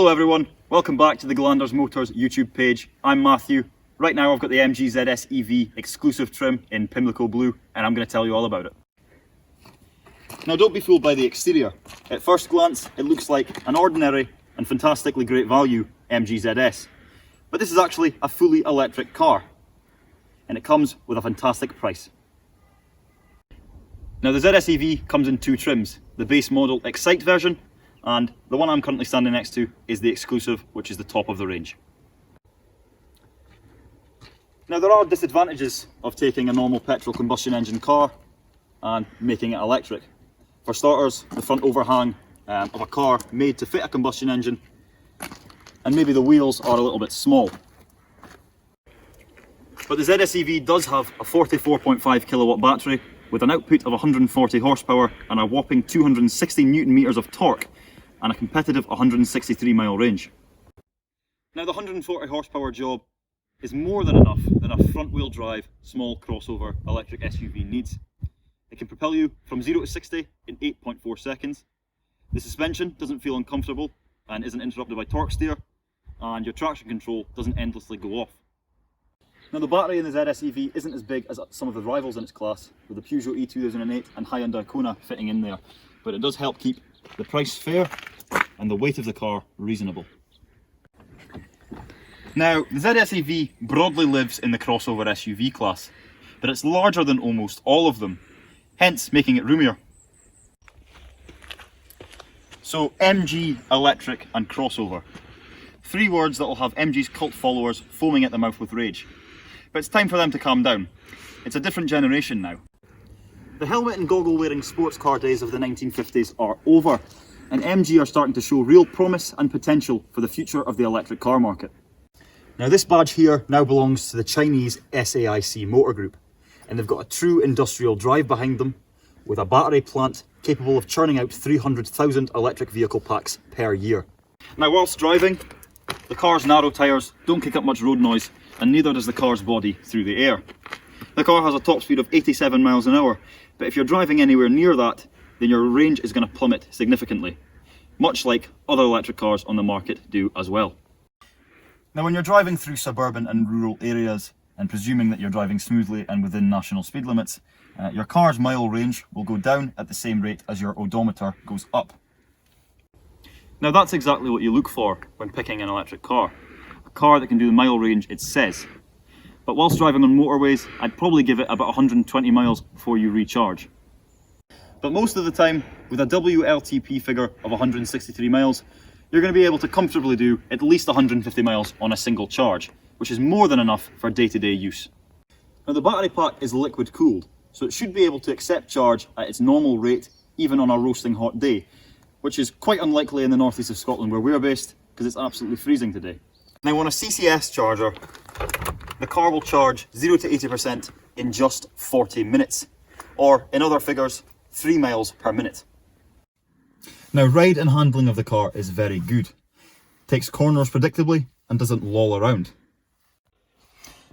Hello everyone, welcome back to the Gillanders Motors YouTube page. I'm Matthew. Right now I've got the MG ZS EV exclusive trim in Pimlico Blue and I'm going to tell you all about it. Now don't be fooled by the exterior. At first glance it looks like an ordinary and fantastically great value MG ZS. But this is actually a fully electric car and it comes with a fantastic price. Now the ZS EV comes in two trims, the base model Excite version and the one I'm currently standing next to is the exclusive, which is the top of the range. Now there are disadvantages of taking a normal petrol combustion engine car and making it electric. For starters, the front overhang of a car made to fit a combustion engine, and maybe the wheels are a little bit small. But the ZS EV does have a 44.5 kilowatt battery with an output of 140 horsepower and a whopping 260 newton meters of torque and a competitive 163 mile range. Now the 140 horsepower job is more than enough that a front wheel drive small crossover electric SUV needs. It can propel you from 0 to 60 in 8.4 seconds. The suspension doesn't feel uncomfortable and isn't interrupted by torque steer, and your traction control doesn't endlessly go off. Now the battery in the ZS EV isn't as big as some of the rivals in its class, with the Peugeot E2008 and Hyundai Kona fitting in there, but it does help keep the price fair and the weight of the car reasonable. Now the ZS EV broadly lives in the crossover SUV class, but it's larger than almost all of them, hence making it roomier. So MG, electric and crossover. Three words that will have MG's cult followers foaming at the mouth with rage. But it's time for them to calm down. It's a different generation now. The helmet and goggle wearing sports car days of the 1950s are over, and MG are starting to show real promise and potential for the future of the electric car market. Now this badge here now belongs to the Chinese SAIC Motor Group, and they've got a true industrial drive behind them with a battery plant capable of churning out 300,000 electric vehicle packs per year. Now whilst driving, the car's narrow tyres don't kick up much road noise, and neither does the car's body through the air. The car has a top speed of 87 miles an hour, but if you're driving anywhere near that, then your range is going to plummet significantly, much like other electric cars on the market do as well. Now when you're driving through suburban and rural areas, and presuming that you're driving smoothly and within national speed limits, your car's mile range will go down at the same rate as your odometer goes up. Now that's exactly what you look for when picking an electric car. A car that can do the mile range it says. But whilst driving on motorways, I'd probably give it about 120 miles before you recharge. But most of the time, with a WLTP figure of 163 miles, you're going to be able to comfortably do at least 150 miles on a single charge, which is more than enough for day-to-day use. Now the battery pack is liquid cooled, so it should be able to accept charge at its normal rate even on a roasting hot day, which is quite unlikely in the northeast of Scotland where we're based, because it's absolutely freezing today. Now on a CCS charger, the car will charge 0 to 80% in just 40 minutes, or in other figures, 3 miles per minute. Now ride and handling of the car is very good. Takes corners predictably and doesn't loll around.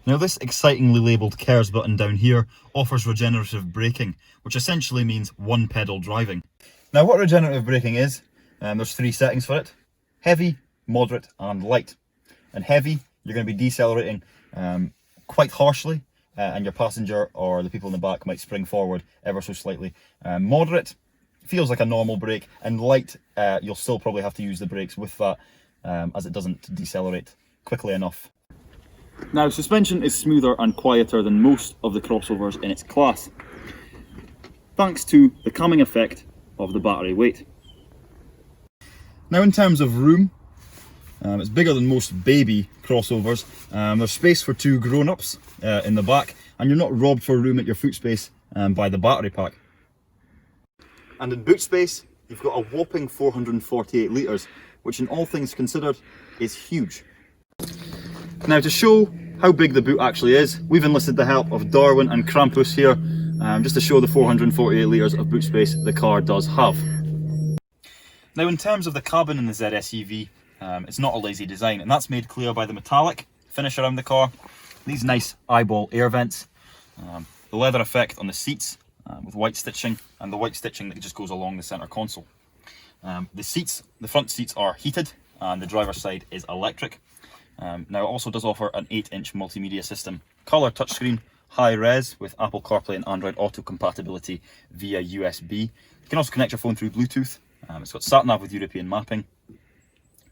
Now this excitingly labelled CARES button down here offers regenerative braking, which essentially means one pedal driving. Now what regenerative braking is, there's three settings for it: heavy, moderate and light. And heavy, you're going to be decelerating quite harshly, and your passenger or the people in the back might spring forward ever so slightly. Moderate feels like a normal brake, and light, you'll still probably have to use the brakes with that as it doesn't decelerate quickly enough. Now suspension is smoother and quieter than most of the crossovers in its class, thanks to the calming effect of the battery weight. Now in terms of room, it's bigger than most baby crossovers. There's space for two grown-ups in the back, and you're not robbed for room at your foot space by the battery pack. And in boot space, you've got a whopping 448 litres, which in all things considered is huge. Now to show how big the boot actually is, we've enlisted the help of Darwin and Krampus here, just to show the 448 litres of boot space the car does have. Now in terms of the cabin in the ZS EV, it's not a lazy design, and that's made clear by the metallic finish around the car, these nice eyeball air vents, the leather effect on the seats with white stitching, and the white stitching that just goes along the centre console. The front seats are heated and the driver's side is electric. Now it also does offer an 8-inch multimedia system, colour touchscreen, high res with Apple CarPlay and Android Auto compatibility via USB. You can also connect your phone through Bluetooth. It's got sat-nav with European mapping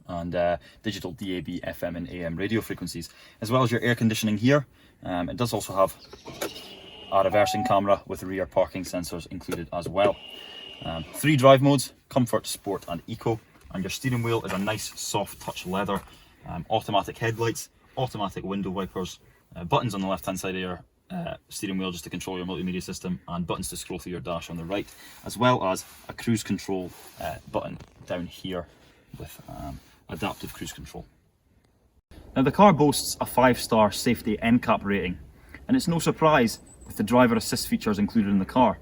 and digital DAB, FM and AM radio frequencies, as well as your air conditioning here. It does also have a reversing camera with rear parking sensors included as well. 3 drive modes, comfort, sport and eco, and your steering wheel is a nice soft touch leather. Automatic headlights, automatic window wipers, buttons on the left hand side of your steering wheel just to control your multimedia system, and buttons to scroll through your dash on the right, as well as a cruise control button down here with adaptive cruise control. Now the car boasts a 5-star safety NCAP rating, and it's no surprise with the driver assist features included in the car.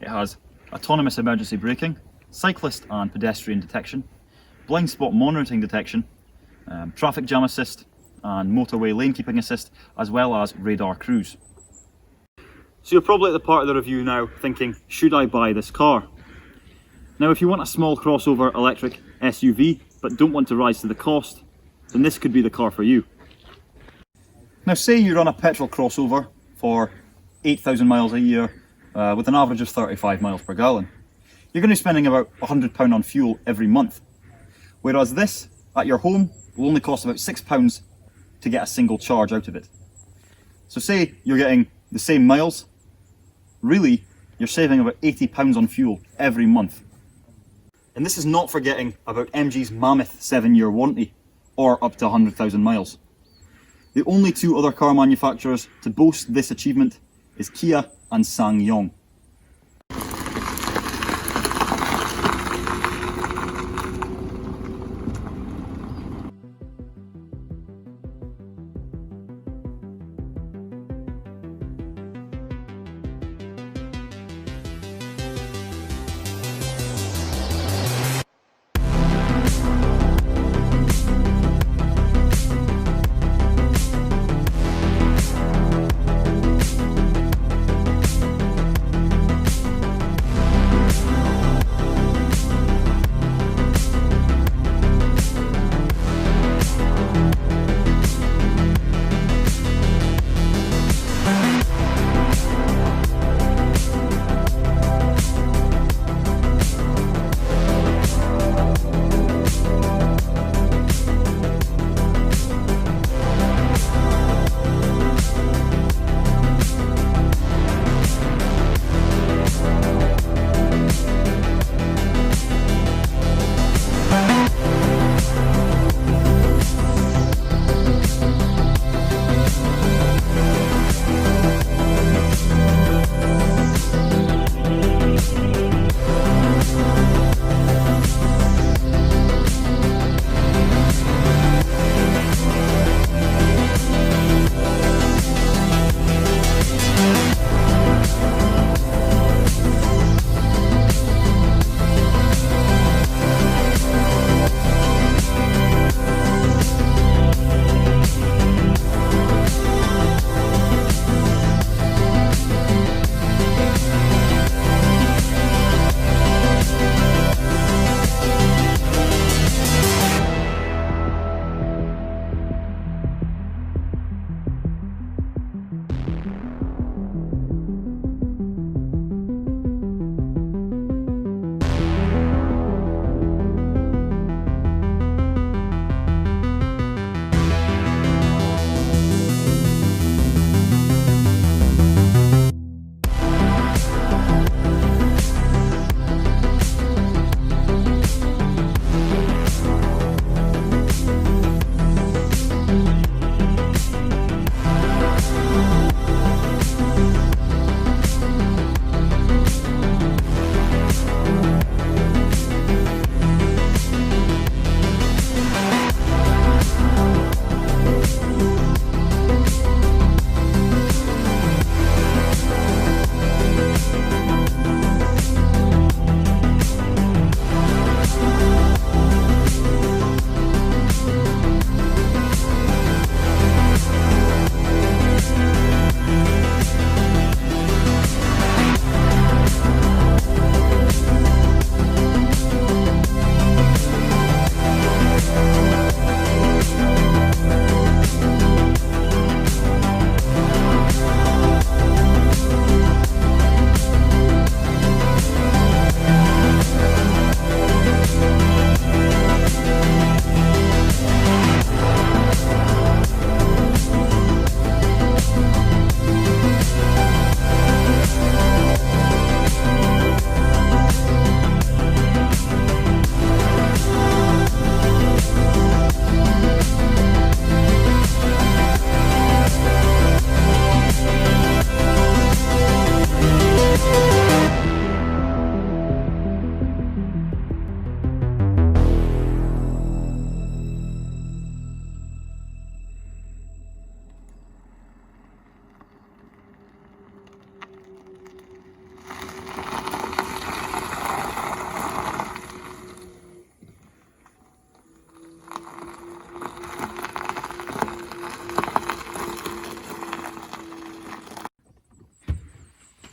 It has autonomous emergency braking, cyclist and pedestrian detection, blind spot monitoring detection, traffic jam assist and motorway lane keeping assist, as well as radar cruise. So you're probably at the part of the review now thinking, should I buy this car? Now if you want a small crossover electric SUV but don't want to rise to the cost, then this could be the car for you. Now say you run a petrol crossover for 8,000 miles a year with an average of 35 miles per gallon. You're going to be spending about £100 on fuel every month. Whereas this, at your home, will only cost about £6 to get a single charge out of it. So say you're getting the same miles, really you're saving about £80 on fuel every month. And this is not forgetting about MG's mammoth 7-year warranty, or up to 100,000 miles. The only 2 other car manufacturers to boast this achievement is Kia and SsangYong.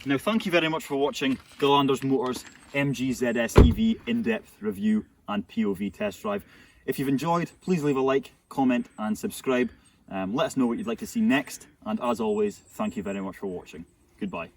Now thank you very much for watching Gillanders Motors MG ZS EV in-depth review and POV test drive. If you've enjoyed, please leave a like, comment and subscribe. Let us know what you'd like to see next, and as always, thank you very much for watching. Goodbye.